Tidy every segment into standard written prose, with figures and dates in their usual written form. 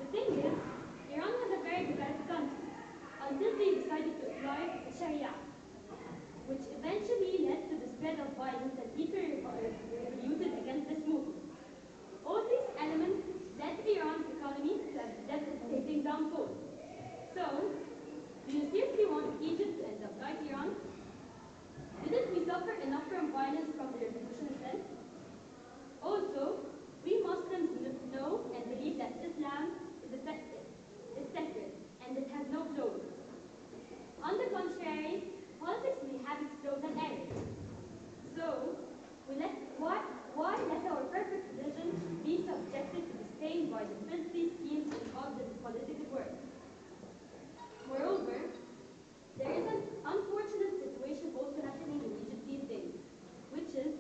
The thing is, Iran was a very developed country until they decided to apply Sharia, which eventually led to the spread of violence and people revolted against this movement. All these elements led Iran's economy to a devastating downfall. So, do you seriously want Egypt to end up like Iran? Didn't we suffer enough from violence from the revolution itself? Also, we Muslims know and believe that Islam is sacred and it has no flaws. On the contrary, politics may have its flaws and errors. So, why let our perfect religion be subjected to be stained by the filthy schemes involved in the political world? Moreover, there is an unfortunate situation also happening in Egypt these days, which is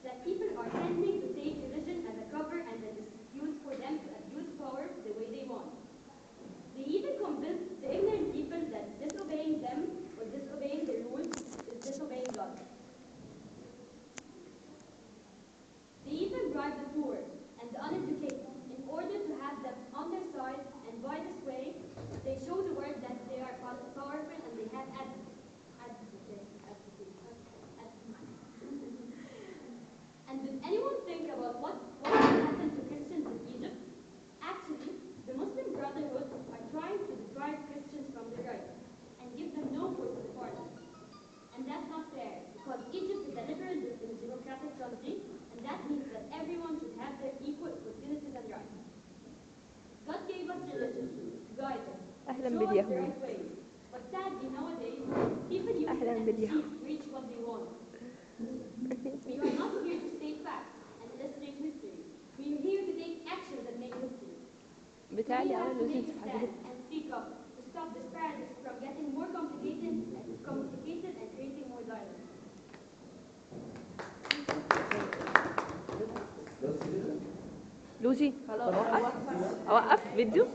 that people are tending to take religion as a cover and an excuse for them to abuse power the way they want. They even convince the ignorant people that disobeying them or disobeying the rules is disobeying God. They even bribe the poor and the uneducated in order to have them on their side, and by this way, they show the world that they are powerful and they have advocates. And did anyone think about what will happen to Christians in Egypt? Actually, the Muslim Brotherhood are trying to deprive Christians from their rights and give them no voice in the parliament. And that's not fair, because Egypt is a liberal and democratic country, and that means that everyone should have their equal opportunities and rights. God gave us religion to guide us, to show us the right way. But sadly, nowadays, people use it as a means to reach what they want. We are not here to state facts and illustrate history. We are here to take actions that make history. We have to make a stand and speak up to stop this paradox from getting more complicated and creating more violence. لوسي اوقف فيديو